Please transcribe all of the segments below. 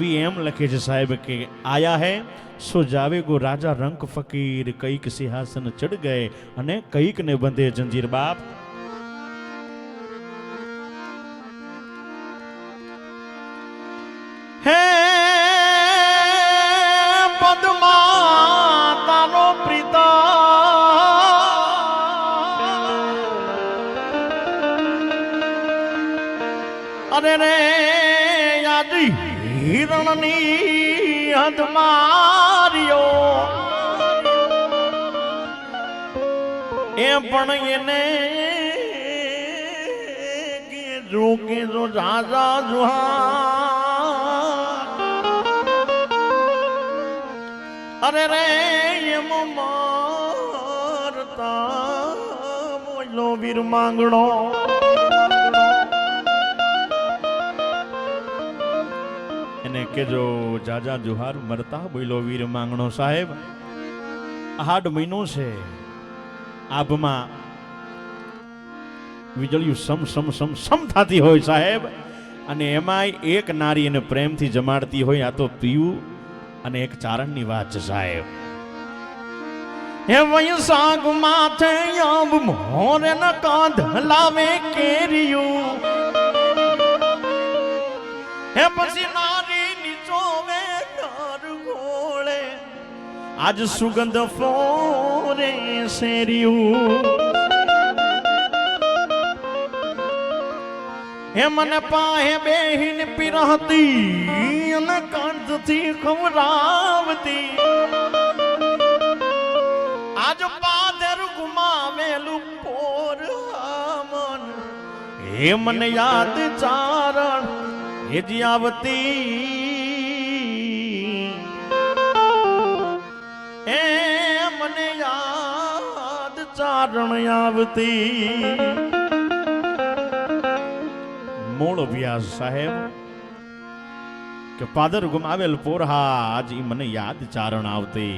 M लखे छे साहेब के आया है सो जावे गो राजा रंक फकीर कईक सिंहासन चढ़ गए अने कईक ने बंधे जंजीर बाप। हे पद्मातानो प्रीता अरे रे यादी हिरणनी हद मारियो ए पण एने के जो राजा जुहा अरे रे ये मारता बोलो वीर मांगणो के जो जाजा जुहार मरता बोलो वीर मांगणो साहेब। आठ महीनों से आबमा वीजळियों सम सम सम सम थाती होय साहेब अने एमाय एक नारी एने प्रेम थी जमाड़ती होय आ तो पीयू अने एक चारण नी वात छे साहेब। हे वयसाग माथे अब मोरे न कांध लावे केरियो हे पसी नारी निचोवे घर घोड़े आज सुगंध फोरे सेरियू हे मन पाहे बेहिन पिरहती न कांध थी खवरावती आज पादर गुमावेलू पोर मन हे मन याद चारण हे जियावती हे मने याद चारण आवती। मूल अभ्यास साहेब के पादर गुमावेल पोरहा आज ई मने याद चारण आवती।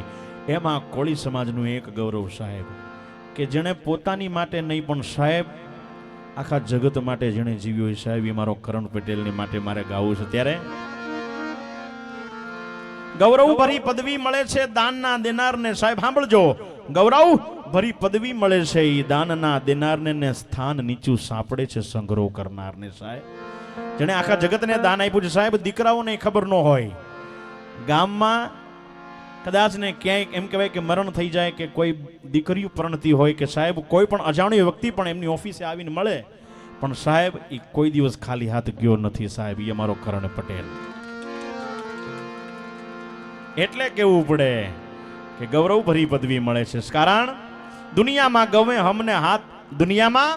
एमा कोળી સમાજનું એક ગૌરવ સાહેબ કે જેણે પોતાની માટે નહીં પણ સાહેબ આખા જગત માટે જેણે જીવ્યો હોય સાહેબ એ મારો કરણ પટેલની માટે મારે ગાવું છે। ત્યારે ગૌરવ ભરી પદવી મળે છે દાનના દેનારને સાહેબ સાંભળજો ગૌરવ ભરી પદવી મળે છે એ દાનના દેનારને ને સ્થાન નીચું સાંપડે છે સંગ્રહ કરનારને સાહેબ જેણે આખા જગતને દાન આપ્યું છે સાહેબ। દીકરાઓને ખબર ન હોય ગામમાં કદાચ ને ક્યાંય એમ કહેવાય કે મરણ થઈ જાય કે કોઈ દીકરીઓ પરણતી હોય કે સાહેબ કોઈ પણ અજાણ્યો વ્યક્તિ પણ એમની ઓફિસે આવીને મળે પણ સાહેબ એ કોઈ દિવસ ખાલી હાથ ગયો નથી સાહેબ એ અમારો કરણ પટેલ। એટલે કેવું પડે કે ગૌરવ ભરી પદવી મળે છે કારણ દુનિયામાં ગમે હમને હાથ દુનિયામાં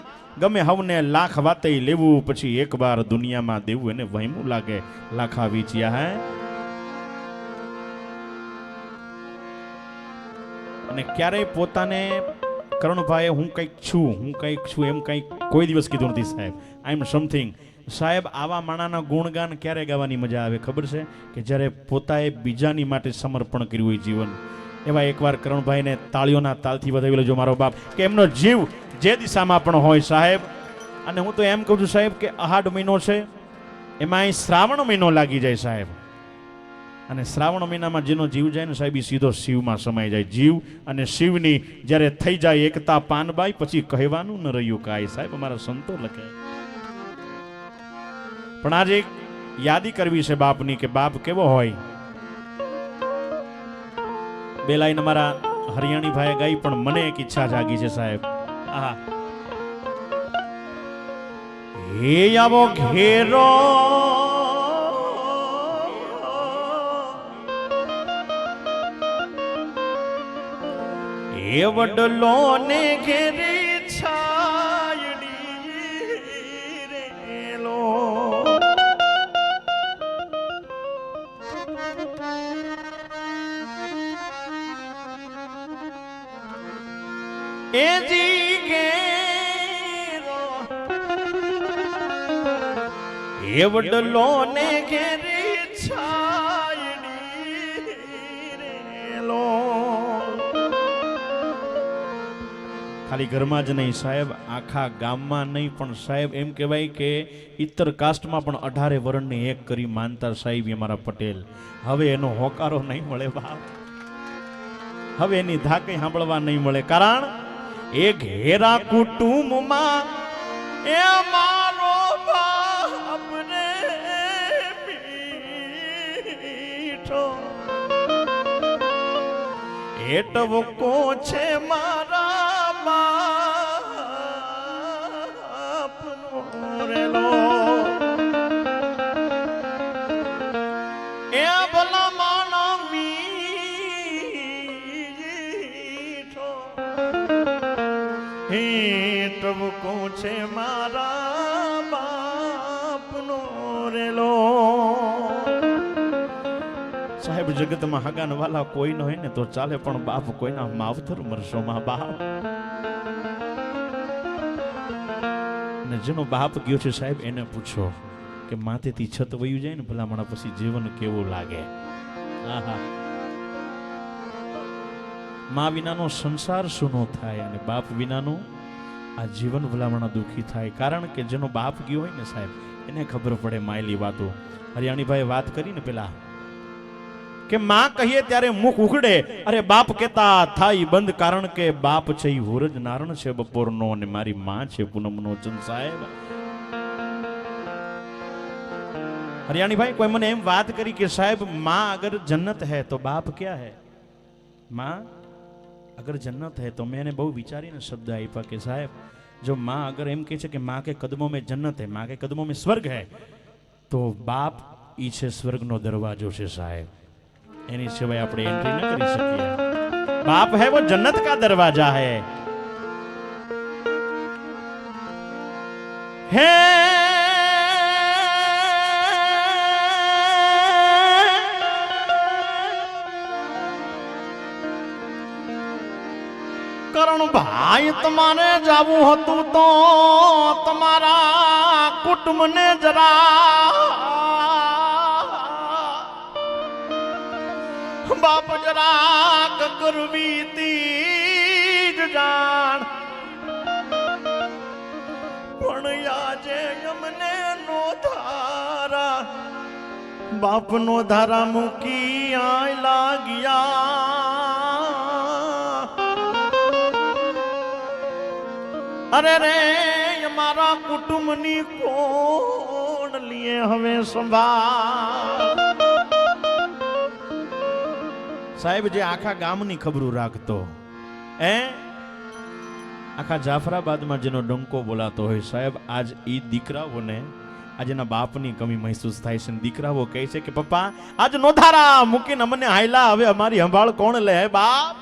ગમે હમને લાખ વાતે લેવું પછી એક વાર દુનિયામાં દેવું એને વહેમું લાગે લાખા વીચ્યા હે અને ક્યારેય પોતાને કરણભાઈ હું કંઈક છું એમ કંઈક કોઈ દિવસ કીધું નથી સાહેબ। આઈ એમ સમથિંગ સાહેબ આવા માણાના ગુણગાન ક્યારે ગાવાની મજા આવે ખબર છે કે જ્યારે પોતાએ બીજાની માટે સમર્પણ કર્યું હોય જીવન। એવા એકવાર કરણભાઈને તાળીઓના તાલથી વધાવી લેજો મારો બાપ કે એમનો જીવ જે દિશામાં પણ હોય સાહેબ। અને હું તો એમ કહું છું સાહેબ કે આહાડ મહિનો છે એમાં શ્રાવણ મહિનો લાગી જાય સાહેબ અને શ્રાવણ મહિનામાં જેનો જીવ જાય ને સાહેબ એ સીધો શિવમાં સમાઈ જાય। જીવ અને શિવની જ્યારે થઈ જાય એકતા પાનબાઈ પછી કહેવાનું ન રહ્યું કાંઈ સાહેબ અમારા સંતો લખે। પણ આજે એક યાદી કરવી છે બાપની કે બાપ કેવો હોય। બે લાઈન અમારા હરિયાણી ભાઈએ ગાઈ પણ મને એક ઈચ્છા જાગી છે સાહેબ। આહા હે આવો ઘેરો એ વડલો ને ઘેરી છાયડી રેલો એ જી ઘેરો એ વડલો ને ઘેરી છાયડી રેલો ખાલી ઘરમાં જ નહીં સાહેબ, આખા ગામમાં નહીં, પણ સાહેબ એમ કહેવાય કે ઇતર કાસ્ટમાં પણ 18 વર્ણને એક કરી માનતા સાહેબ અમારા પટેલ. હવે એનો હોકારો નહીં મળે બાપ, હવે એની ધાકઈ સાંભળવા નહીં મળે. કારણ એ ઘેરા કુટુંબમાં એ મારો બાપ રે મીઠો એટવકો છે મારા બાપનો રેલો. એ ભલા માના મીઠો એટવકો છે મારા બાપનો રેલો. સાહેબ જગતમાં હગાન વાલા કોઈ ન હોય ને તો ચાલે, પણ બાપ કોઈના માવતર મરશોમાં બાપ. ને જેનો બાપ ગયો છે સાહેબ એને પૂછો કે માથેથી છત વયું જાય ને ભલામણા પછી જીવન કેવું લાગે. આહા, મા વિનાનો સંસાર સૂનો થાય અને બાપ વિનાનું આ જીવન ભલામણા દુઃખી થાય. કારણ કે જેનો બાપ ગયો હોય ને સાહેબ એને ખબર પડે માયલી વાતો. હરિયાણીભાઈ વાત કરીને પેલા કે માં કહીએ ત્યારે મુખ ઉઘડે, અરે બાપ કેતા થાય બંધ. કારણ કે બાપ છે ઈ હુરજ નારણ છે બપોરનો અને મારી માં છે પૂનમનો ચંદ. સાહેબ હરિયાણીભાઈ કોઈ મને એમ વાત કરી કે સાહેબ માં અગર જન્નત है तो बाप क्या है. માં અગર જન્નત है तो मैंने બહુ વિચારીને શબ્દ આપ્યા કે સાહેબ જો માં અગર એમ કહે છે કે માં કે કદમોं में जन्नत है, माँ के कदमों में स्वर्ग है, तो बाप ઈ છે સ્વર્ગનો દરવાજો છે સાહેબ. એની સિવાય આપણે એન્ટ્રી ન કરી શકીએ. બાપ है वो जन्नत का दरवाजा है. है करण भाई तुम्हारे जावू હતું તો તમારા કુટુંબને જરા બાપ જરાક કરવી તીજ જાણ. પણ આજે અમને નો ધારા બાપ નો ધારા મૂકી આય લાગ્યા. અરે રે અમારા કુટુંબની કોણ લીએ હવે સંભાળ. સાહેબ જે આખા ગામની ખબરું રાખતો, આખા જાફરાબાદમાં જેનો ડંકો બોલાતો હોય સાહેબ, આજ ઈ દીકરાઓને આજના બાપની કમી મહેસૂસ થાય છે. દીકરાઓ કહે છે કે પપ્પા આજ નોધારા મૂકીને અમને હાયલા, હવે અમારી સંભાળ કોણ લે બાપ.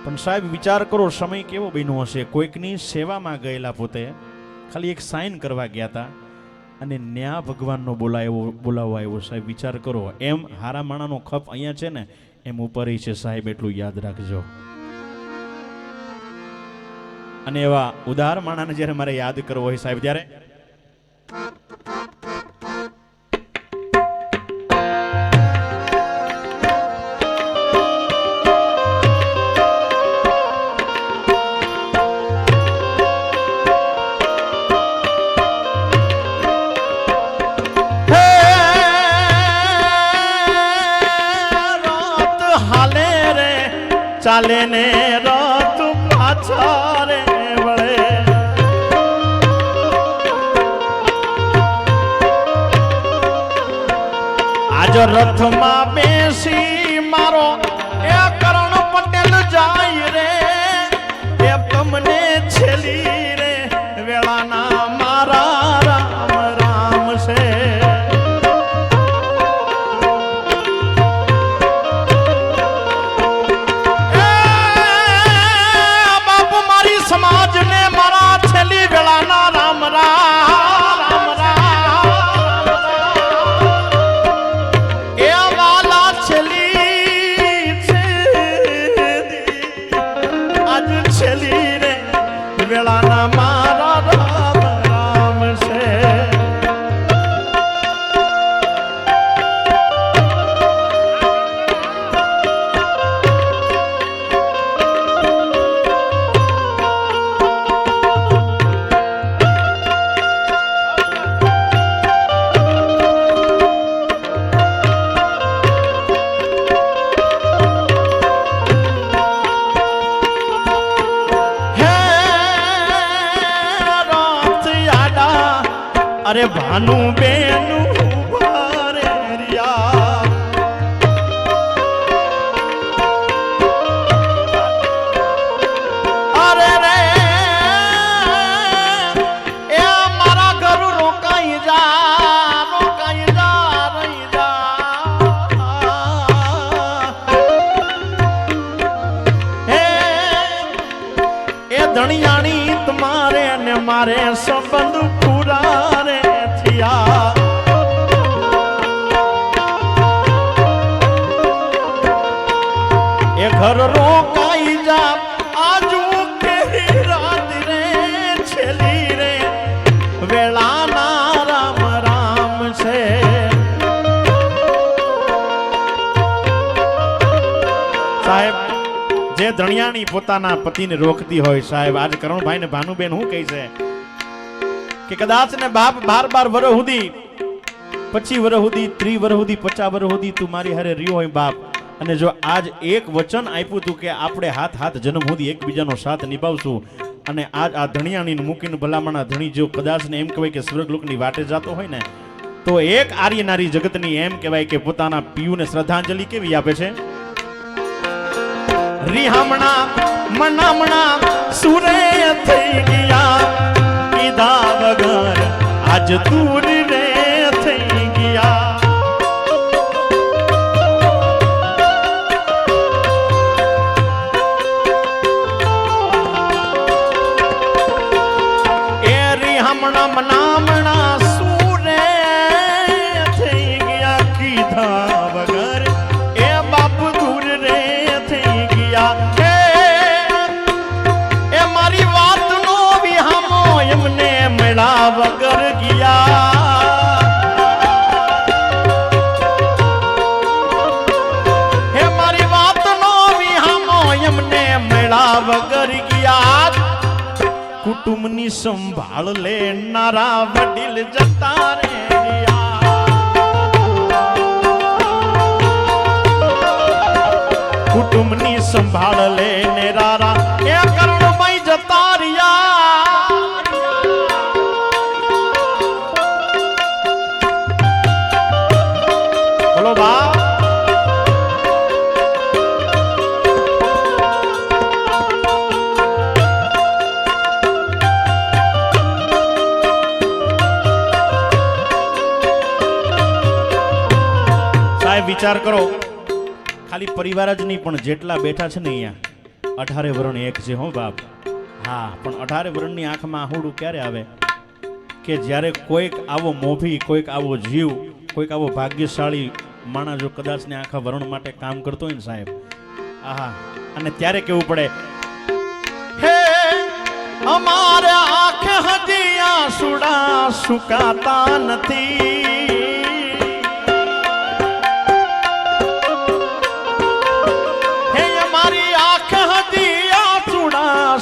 પણ સાહેબ વિચાર કરો સમય કેવો બન્યો હશે. કોઈકની સેવામાં ગયેલા પોતે ખાલી એક સાઇન કરવા ગયા હતા અને ન્યા ભગવાનનો બોલાવો આવ્યો. સાહેબ વિચાર કરો, એમ હારા માણાનો ખપ અહીંયા છે ને એમ ઉપર છે સાહેબ, એટલું યાદ રાખજો. અને એવા ઉદાર માણાને જ્યારે મારે યાદ કરવો હોય સાહેબ ત્યારે ચાલે ને રાત પાછા રે વળે. આજ રથમાં બેસી મારો એ કરણ પટેલ જાય રે, એ તમને છેલી રે વેળાના મારા રામ રામ છે. સમાજને મારા છેલ્લી વેળાના રામ રામ રામ એ વાલા છેલ્લી છે આજ છેલ્લી રે વેળાના અરે ભાનુ બેનું ભારે રિયા અરે રે એ મારા ઘર રોકાઈ જા રહી જા એ ધણિયાણી તમારે ને મારે સંબંધ પૂરા રે થયા એ ઘર રોકાઈ જા આજુ કેરી રાત રે છેલી રે વેળાના રામ રામ છે સાહેબ જે ધણિયાણી પોતાના પતિને રોકતી હોય સાહેબ આજ કરણભાઈ ને ભાનુબેન શું કહે છે કે કદાચ ને બાપ 12 વર્ષ સુધી 25 વર્ષ સુધી 30 વર્ષ સુધી 50 વર્ષ સુધી તું મારી હારે રહ્યો હોય બાપ અને જો આજ એક વચન આપ્યું તું કે આપણે હાથ જન્મ સુધી એકબીજાનો સાથ નિભાવશું અને આજ આ ધણિયાણીને મૂકીને ભલામણા ધણી જો કદાચ ને એમ કહેવાય કે સ્વર્ગલોકની વાટે જતો હોય ને તો એક આર્ય નારી જગતની એમ કહેવાય કે પોતાના પિયુને શ્રદ્ધાંજલિ કેવી આપે છે રિહામણા મનામણા સુરે થઈ ગયા કીધા વગર આજ દૂર રે થઈ ગયા એ રિહામણા મનામણા સુરે થઈ ગયા કીધા વગર એ બાપ દૂર રે થઈ ગયા એ મારી વાત નો વિહામો એમને મળા વગર ગયા હે મારી વાત નો વિહામો એમને મળા વગર ગયા કુટુંબની સંભાળ લેનારા વડીલ જતા રે કુટુંબની સંભાળ લેને રારા એ કરણભાઈ જતા રહ્યા બોલો બા સાહેબ વિચાર કરો ખાલી પરિવાર જ નહીં પણ જેટલા બેઠા છે ને અહીંયા 18 વરણ એક છે હો બાપ હા પણ 18 વરણની આંખમાં આહુડું ક્યારે આવે કે જ્યારે કોઈક આવો મોભી કોઈક આવો જીવ કોઈક આવો ભાગ્યશાળી માણસ જો કદાચ ને આખા વરણ માટે કામ કરતો હોય ને સાહેબ આહા અને ત્યારે કેવું પડે હે અમારે આંખ હજી આંસુડા સુકાતા નથી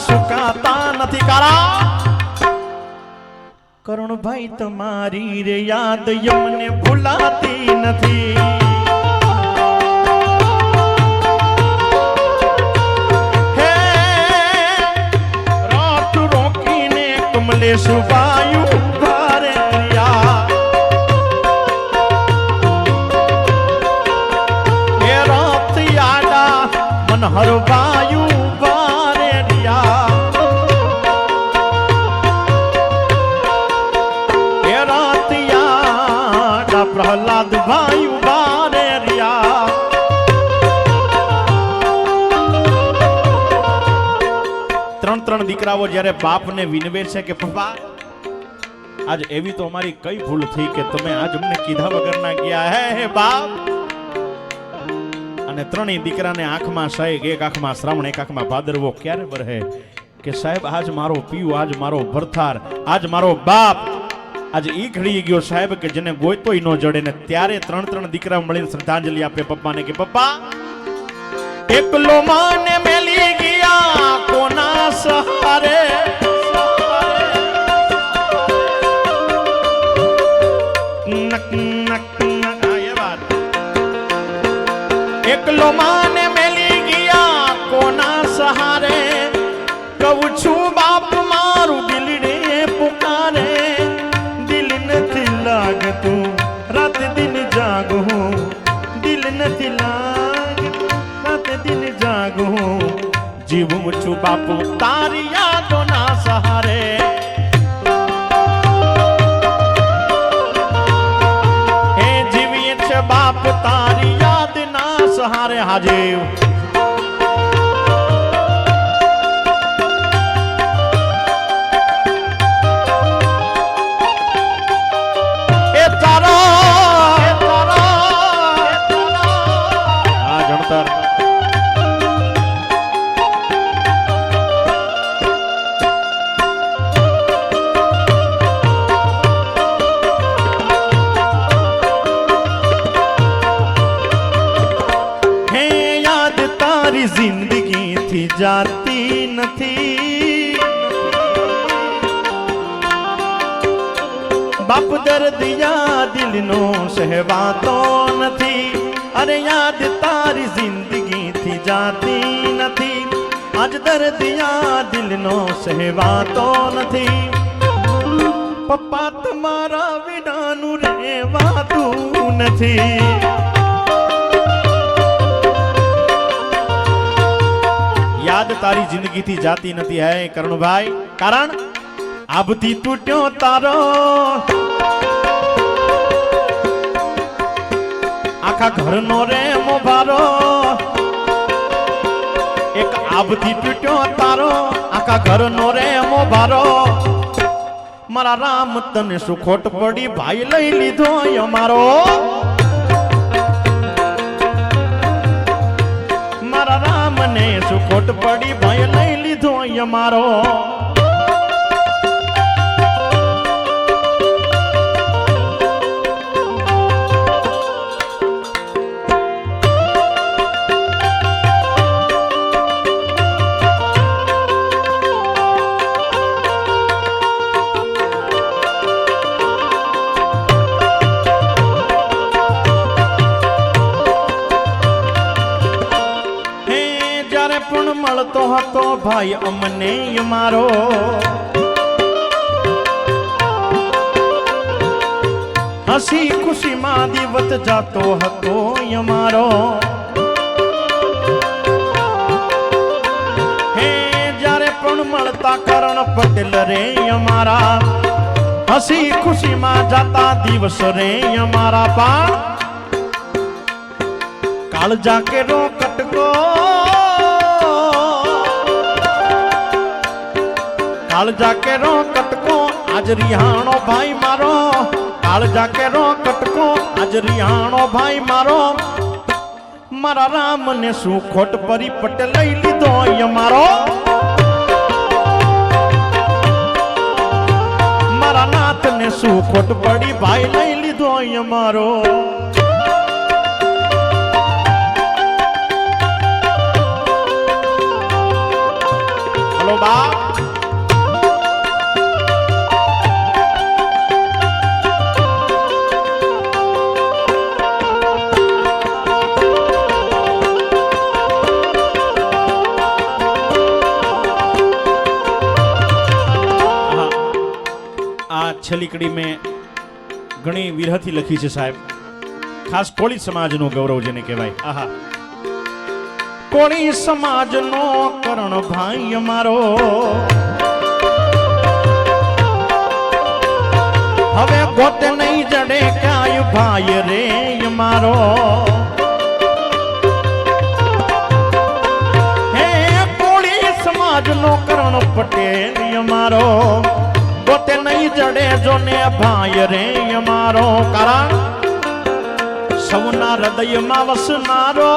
સુકાતા નથી કારા કરણભાઈ તમારી રે યાદ યમને ભૂલાતી નથી હે રાત રોકીને કમલેશ વાયુ ભારે હે રાત યાડા મનહર વાયુ પ્રહલાદ ભાઈ ઉભા રે રહ્યા ત્રણ દીકરાઓ જ્યારે બાપને વિનવે છે કે પપ્પા આજ એવી તો અમારી કઈ ભૂલ થઈ કે તમે આજ અમને કીધા વગર ના ગયા હે બાપ અને ત્રણેય દીકરાને આંખમાં સાહેબ એક આંખમાં શ્રાવણ એક આંખમાં ભાદરવો ક્યારે વરહે કે સાહેબ આજ મારો પીયું આજ મારો ભરથાર આજ મારો બાપ આજે ઈ ઘડી ગયો સાહેબ કે જેને ગોઈતોય ન જડે ને ત્યારે ત્રણ દીકરા મળીને શ્રદ્ધાંજલિ આપે પપ્પાને કે પપ્પા એકલો માને મેલી ગયા કોના સહારે એકલો માને મેલી ગયા કોના સહારે કહું છું બાપ મારું દિલડે પુકારે દિલ ન નથી લાગતી રાત દિન જાગું જીવું છું બાપુ તારી યાદોના સહારે એ જીવીએ છે બાપ તારી યાદના સહારે હાજીવ जिंदगी थी जाती નથી બાપ દર્દ યા દિલનો સહેવાતો નથી અરે યાદ તારી જિંદગી થી જાતી નથી આજ દર્દ યા દિલનો સહેવાતો નથી પપ્પા તમારા વિનાનું રહેવાતું નથી याद तारी जिंदगी थी जाती नहीं है करण भाई कारण आबती टूट्यो तारो आखा घर नो रे मोबारो एक आबती टूट्यो तारो आखा घर नो रे मोबारो मारा राम तने सुखोट पड़ी भाई लई लीधो अमारो मारा राम ने सुखोट पड़ी भाई लई लीधो अमारो મળતો હતો ભાઈ અમને અમારો હસી ખુશીમાં દિવસ જાતો હતો અમારો હે જ્યારે પણ મળતા કરણ પટેલ રે અમારા હસી ખુશીમાં જાતા દિવસ રે અમારા પણ કાળજા કેરો કટકો कालजा के रो कटको आज रिहाणो भाई मारो कालजा के रो कटको आज रिहाणो भाई मारो मारा राम ने सुखोट परी पटे लई लीधो अमारो मारा नाथ ने सुखोट पड़ी भाई लई लीधो अमारो हेलो बाप छेल्ली कड़ी में घणी विरहथी लखी है साहेब खास कोळी समाज नो गौरव जेने कहेवाय आहा कोळी समाज नो करण भाई अमारो हवे गोते नहीं जड़े काय भाई रे अमारो हे कोळी समाज नो करण पटेल अमारो गोते नहीं जड़े जो ने भाई रे अमारो कारण सौना हृदय में वसनारो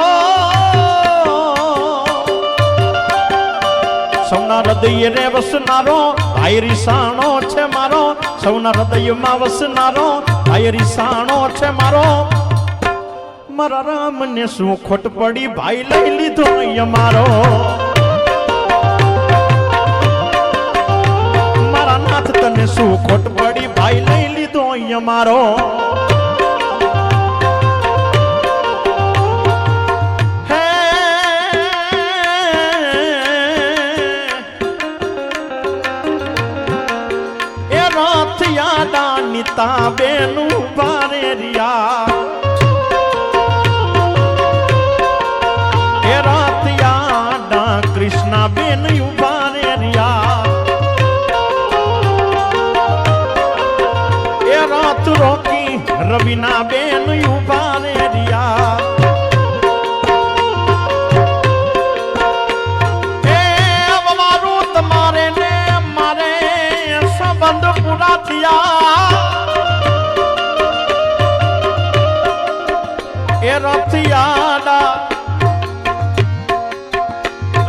सौना हृदय रे वसनारो भाई रिसाणो छे मारो सौना हृदय में वसनारो भाई रिसाणो छे मारो मारा राम ने सुखोट पड़ी भाई लई लीधो अमारो नाथ तने सुखोट पड़ी भाई लई लीधो अमारो हे ए रात यादा निता बेनु बारे रिया રમીના બેન ઉભા રે રિયા એ અમારું તમારે ને મારે સંબંધ પૂરા થયા એ રથિયાડા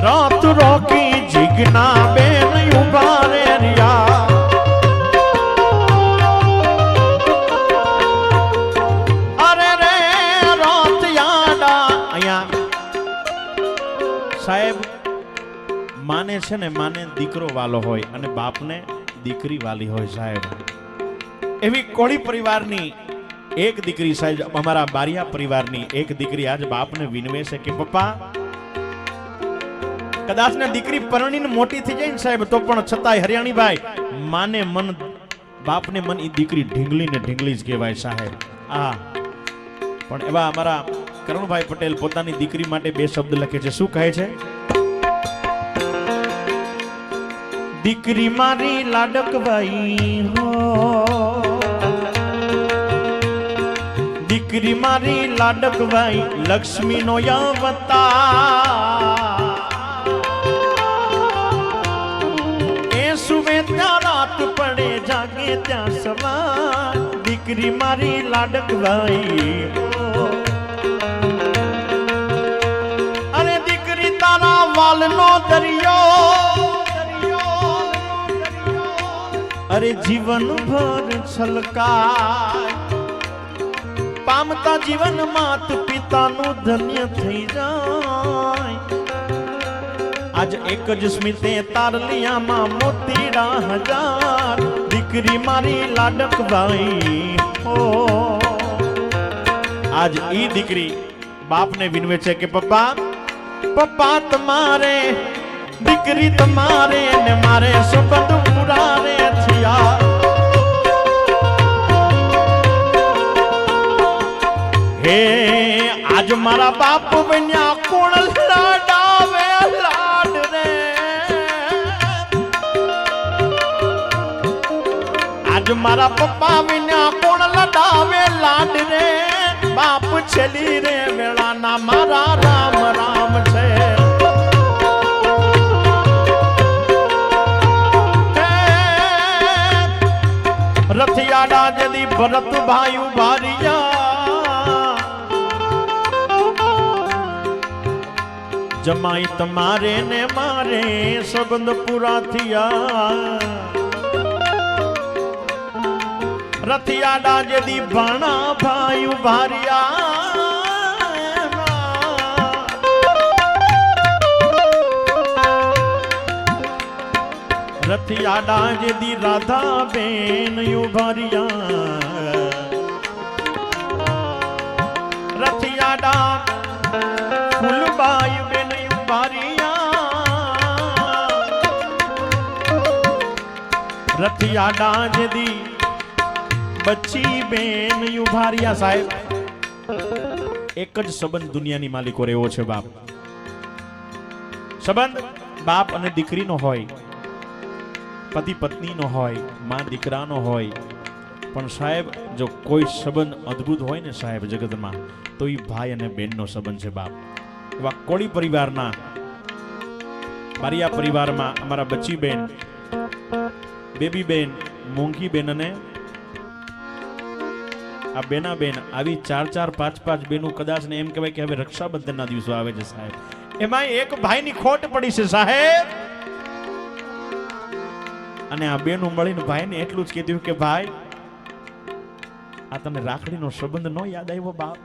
રાત રોકી જીગના બેન ઉભા રે રિયા અરે રે રથિયાડા અહીંયા સાહેબ માને છે ને માને દીકરો વાલો હોય અને બાપને દીકરી વાલી હોય સાહેબ એવી કોળી પરિવારની એક દીકરી સાહેબ અમારા બારિયા પરિવારની એક દીકરી આજ બાપને વિનવે છે કે પપ્પા કદાચ ને દીકરી પરણીને મોટી થઈ જાય ને સાહેબ તો પણ છતાંય હરિયાણીભાઈ માને મન બાપને મન ઈ દીકરી ઢીંગલી ને ઢીંગલી જ કહેવાય સાહેબ આ પણ એવા અમારા કરણભાઈ પટેલ પોતાની દીકરી માટે બે શબ્દ લખે છે શું કહે છે દીકરી મારી લાડકભાઈ હો દીકરી મારી લાડકભાઈ લક્ષ્મી નો અવતાર એ સુવે ત્યાં રાત પડે જાગે ત્યાં સવાર દીકરી મારી લાડકભાઈ અરે દીકરી તારા વાલનો દરિયો અરે જીવન ભર છલકાય પામતા જીવન માત પિતાનું ધન્ય થઈ જાય આજ એક જ સ્મિતે તારલિયામાં મોતીડા હજાર દીકરી મારી લાડકભાઈ હો આજ ઈ દીકરી બાપને વિનવે છે કે પપ્પા પપ્પા તમારે દીકરી તમારે ને મારે સંબંધ પૂરા રે થયા હે આજ મારા બાપ બન્યા કોણ લાડાવે લાડ રે આજ મારા પપ્પા બન્યા કોણ લડાવે લાડ રે બાપ છેલી રે વેળાના મારા રામ રામ છે રથિયાડા જદી ભરત ભાઈ ભારિયા જમાઈ તમારે ને મારે સંબંધ પૂરા થયા રથિયાડા જદી ભાણા ભાઈ ભારિયા રથિયાડા જેદી રાધા બેન ઉભારિયા રથિયાડા ફૂલબાઈ બેન ઉભારિયા રથિયાડા જેદી બચ્ચી બેન ઉભારિયા સાહેબ એક જ સંબંધ દુનિયાની માલિકો રહેવો છે બાપ સંબંધ બાપ અને દીકરીનો હોય પતિ પત્નીનો હોય માં દીકરાનો હોય પણ સાહેબ જો કોઈ સંબંધ અદ્ભુત હોય ને સાહેબ જગતમાં તો એ ભાઈ અને બહેનનો સંબંધ છે બાપ એવા કોળી પરિવારના બારિયા પરિવારમાં અમારા બચ્ચી બેન બેબી બેન મોંઘી બેન અને આ બેના બેન આવી 4-4 5-5 બેનું કદાચ ને એમ કહેવાય કે હવે રક્ષાબંધનના દિવસો આવે છે સાહેબ એમાં એક ભાઈની ખોટ પડી છે સાહેબ અને આ બેનું મળીને ભાઈને એટલું જ કીધું કે ભાઈ આ તને રાખડીનો સંબંધ નો યાદ આવ્યો બાપ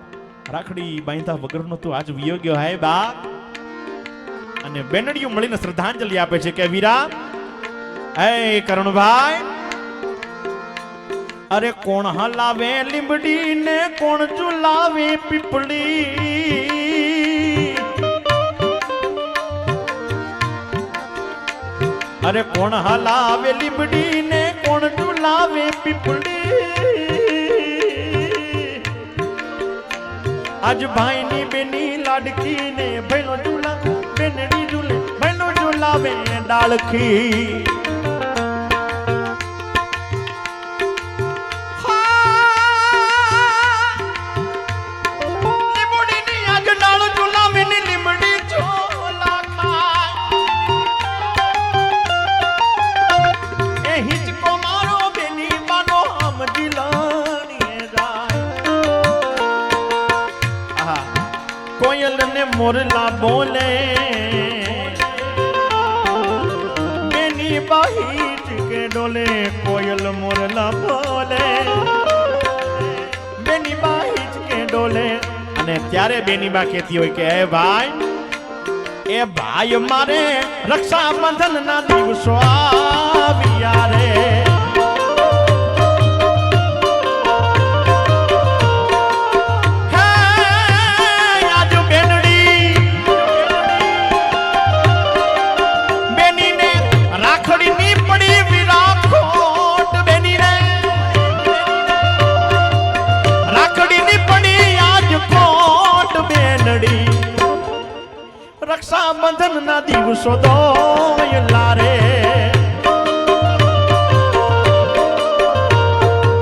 રાખડી બાંધા વગરનો તું આજ વિયો ગયો હે બાપ અને બેનડીયું મળીને શ્રદ્ધાંજલિ આપે છે કે વીરા એ કરણભાઈ અરે કોણ હલાવે લીંબડી ને કોણ ઝુલાવે પીપળી અરે કોણ હલાવે લીંબડી ને કોણ ઝુલાવે પીપળી આજ ભાઈ ની બેની લાડકી ને ભાઈનો ઝુલા બેનડી ઝુલે ભાઈનો ઝુલાવે ડાળખી કોયલ ને મોરલા બોલે બેની બાહીટ કે ડોલે કોયલ મોરલા બોલે બેની બાહીટ કે ડોલે અને ત્યારે બેની બા કહેતી હોય કે એ ભાઈ મારે રક્ષાબંધન ના દિવસો આવ્યા રે રક્ષાબંધન ના દિવસો દોયલા રે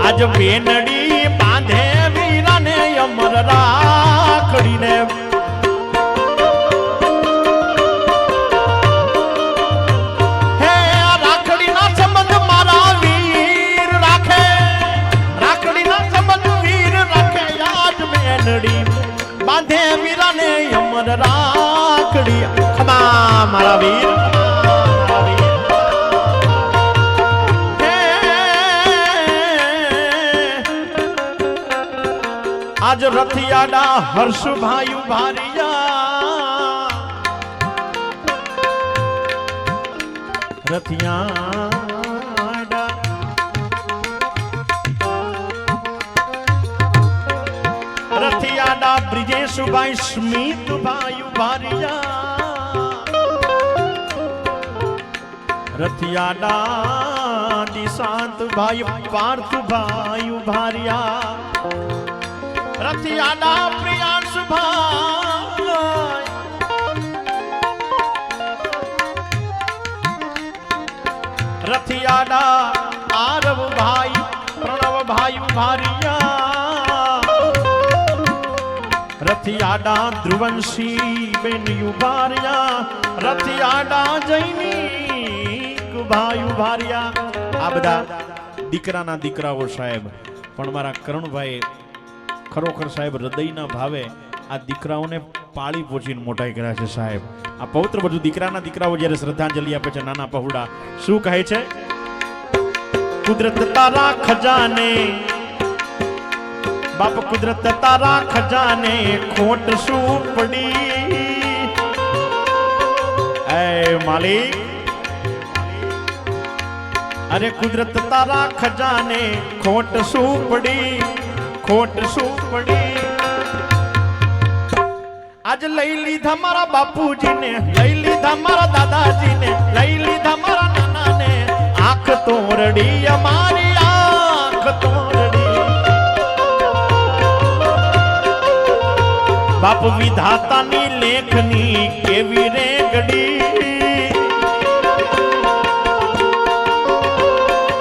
આજ બેનડી બાંધે વીરાને અમર રાખડીને હે રાખડીના સંબંધ મારા વીર રાખે રાખડીના સંબંધ વીર રાખે આજ બેનડી બાંધે વીરાને અમર રાખડી ખમા મારા વીર આજ રથિયાડા હર્ષભાઈ ભારિયા રથિયાડા રથિયાડા બ્રિજેશભાઈ સ્મિતભાઈ ભારિયા રથિયાડા દિશાંતભાઈ પાર્થભાઈ ભારિયા રથિયાડા પ્રિયાંશભાઈ રથિયાડા આરવભાઈ પ્રણવભાઈ ભારિયા રથિયાડા ધ્રુવંશી બેન યુભારિયા રથિયાડા જૈની ભાઈ ભારિયા આ બધા દીકરાના દીકરાઓ સાહેબ પણ મારા કરણભાઈ ખરોખર સાહેબ હૃદયના ભાવે આ દીકરાઓને પાળી પોચીને મોટાઈ કર્યા છે સાહેબ આ પવિત્ર બધું દીકરાના દીકરાઓ જ્યારે શ્રદ્ધાંજલિ આપે છે નાના પહોળા શું કહે છે કુદરત તારા ખજાને બાપ કુદરત તારા ખજાને ખોટ શું પડી એ માલિક અરે કુદરત તારા ખજાને ખોટ શું પડી ખોટ શું પડી આજ લઈ લીધા મારા બાપુજીને લઈ લીધા મારા દાદાજીને લઈ લીધા મારા નાનાને આંખ તોરડી અમારી આંખ તોરડી બાપ વિધાતાની લેખની કેવી રે ઘડી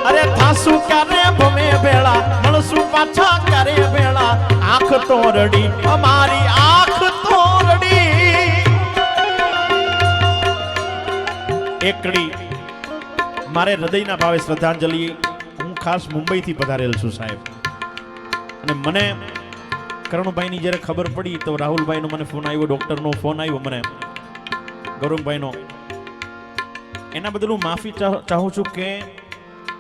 અરે થાસુ ક્યારે ભમે ભેળા મળશું પાછા ક્યારે ભેળા આંખ તોરડી અમારી આંખ તોરડી એકડી મારે હૃદયના ભાવે શ્રદ્ધાંજલિ હું ખાસ મુંબઈથી પધારેલ છું સાહેબ અને મને કરણભાઈની જ્યારે ખબર પડી તો રાહુલભાઈનો મને ફોન આવ્યો ડૉક્ટરનો ફોન આવ્યો મને ગૌરવભાઈનો એના બદલ હું માફી ચાહું છું કે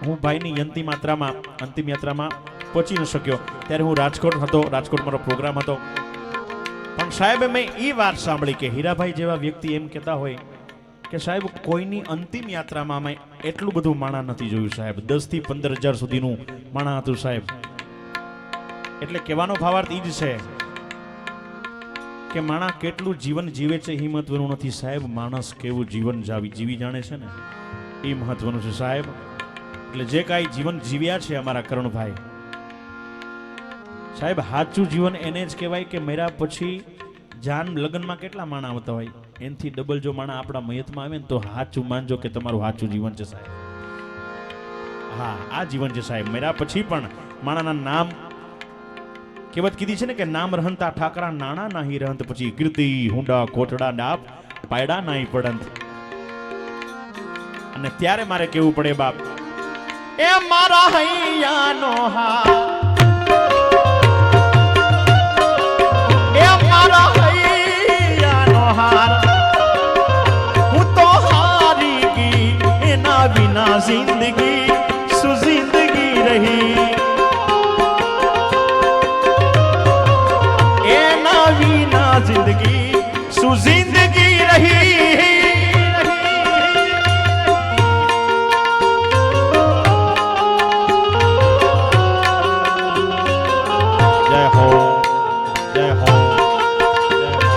હું ભાઈની અંતિમ યાત્રામાં પહોંચી ન શક્યો ત્યારે હું રાજકોટ હતો રાજકોટ મારો પ્રોગ્રામ હતો પણ સાહેબ મેં એ વાત સાંભળી કે હીરાભાઈ જેવા વ્યક્તિ એમ કહેતા હોય કે સાહેબ કોઈની અંતિમ યાત્રામાં અમે એટલું બધું માણા નથી જોયું સાહેબ 10 થી 15,000 સુધીનું માણા હતું સાહેબ એટલે કહેવાનો ભાવાર્થ એ જ છે કે માણા કેટલું જીવન જીવે છે એ મહત્વનું નથી સાહેબ માણસ કેવું જીવન જીવી જાણે છે ને એ મહત્વનું છે સાહેબ એટલે જે કાંઈ જીવન જીવ્યા છે અમારા કરણભાઈ સાહેબ સાચું જીવન એને જ કહેવાય કે મર્યા પછી જાન લગ્નમાં કેટલા માણા આવતા હોય એનથી ડબલ જો માણા આપણા મયતમાં આવે ને તો સાચું માનજો કે તમારું સાચું જીવન છે સાહેબ હા આ જીવન છે સાહેબ મર્યા પછી પણ માણાના નામ કહેવત કીધી છે ને કે નામ રહંતા ઠાકરા નાણા નાહી રહંત પછી કીર્તિ હુંડા કોટડા ડાપ પાયડા નાહી પડંત અને ત્યારે મારે કેવું પડે બાપ એ મારા હૈયાનો હા એ મારા હૈયા जय हो जय हो।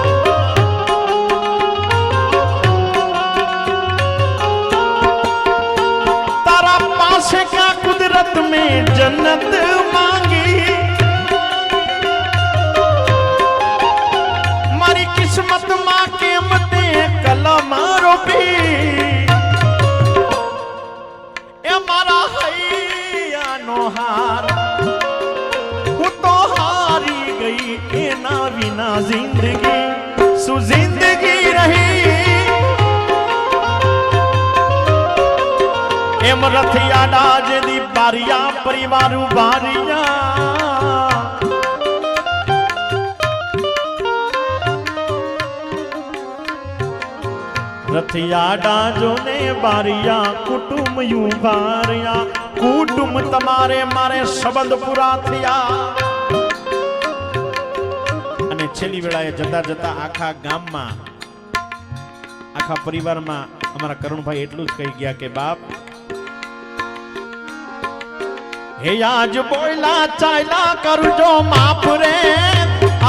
तारा पास क्या कुदरत में जन्नत मांगी, मारी किस्मत मां के मते कलम रोपी, ए मारा हैया नो हार हूँ तो हारी गई, एना बिना जिंदगी सु जिंदगी रही। एम रथिया डाज दी बारिया परिवारू बारिया, रथिया डाजो ने बारिया कुटुंब यू बारिया, कुटुंब तमारे मारे शब्द पूरा थिया। અને છેલ્લી વેળાએ જતા જતા આખા ગામમાં આખા પરિવારમાં અમારા કરુણભાઈ એટલું જ કહી ગયા કે બાપ હે આજ બોયલા ચાયલા કરજો માફ રે,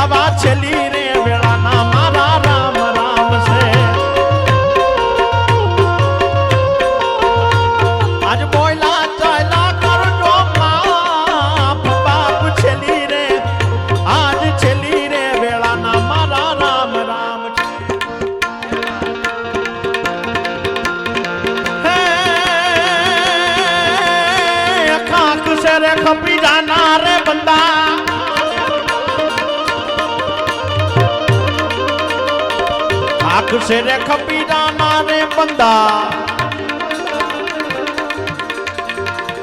આવા છેલ્લી રે વેળાના મારા રામ રામ છે। આજ બોયલા ચાયલા કરજો માફ બાપ છેલ્લી રે, આજ છેલ્લી રે વેળાના મારા રામ રામ છે। હે ખાક से रे खपी जाना रे बंदा, खाक से रे खपी जाना रे बंदा,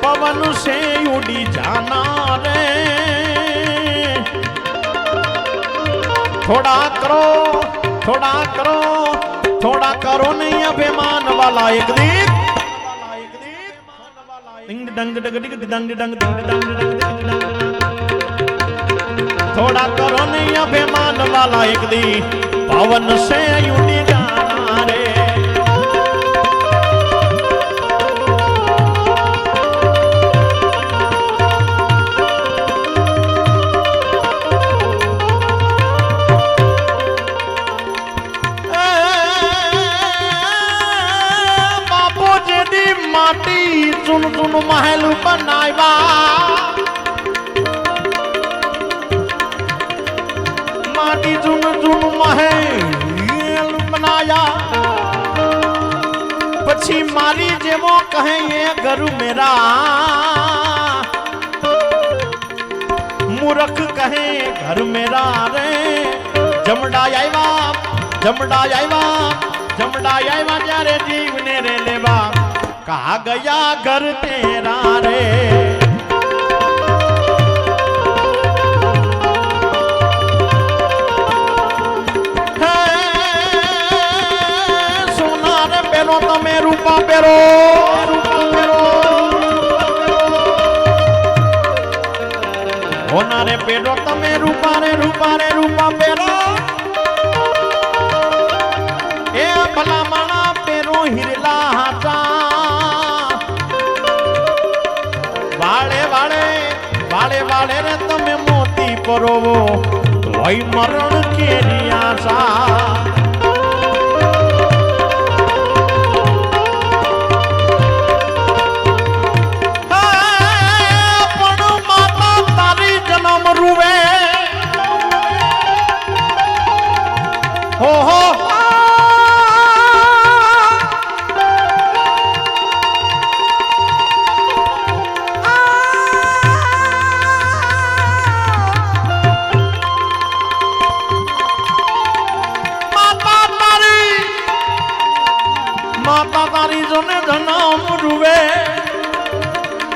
पवन से उड़ी जाना रे। थोड़ा करो थोड़ा करो थोड़ा करो नहीं अभिमान वाला एक दिन डंग डंग डिग डंग डंग डंग डंग, थोड़ा करो नहीं अभिमान वाला एक दी पवन से उड़ी जाना रे। बापू जेडी माटी चुन चुन महल बनावा, माटी चुन चुन महल बनाया, पछी मारी जेवो कहे ये घर मेरा, मूर्ख कहे घर मेरा रे। जमड़ा आईवा जमड़ा आईवा जमड़ा आईवा जारे जीव ने रे लेवा, कहा गया घर तेरा रे। सोना रे पेरो तमे रूपा पेरो, होना रे पेरो तमे रूपा रे रूपा पेरो, ए भला माना पेरो हिरला हाथा, वाले वाले वाले वाले रे तमे मोती परोवो, तोय मरण केरी आशा। पण माता तारी जन्म रुवे, हो माता तारी जोने जन्म रुवे,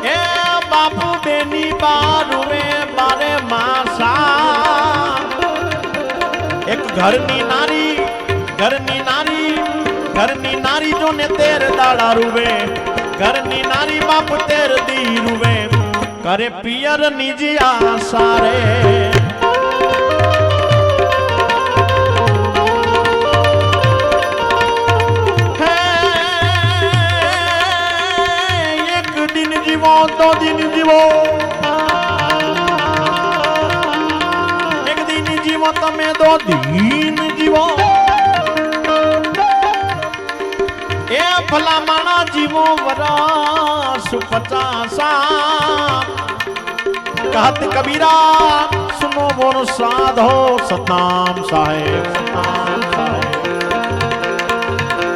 ए बापू बेनी बारुवे बारे मासा। एक घरनी नारी घरनी नारी जोने तेर दाड़ा रुवे, घरनी नारी बाप तेर दी रुवे, करे पियर निजी आशा रे। दो दिन जीवो, एक दिन जीवो દીધો દીન જીવો એ ભલા માણા જીવો વરસ 50 कहत कबीरा सुनो मोर साधो सतनाम साहेब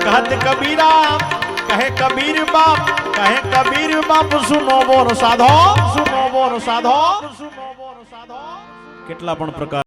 कहत कबीरा कहे कबीर बाप सुनो मोर साधो કેટલા પણ પ્રકાર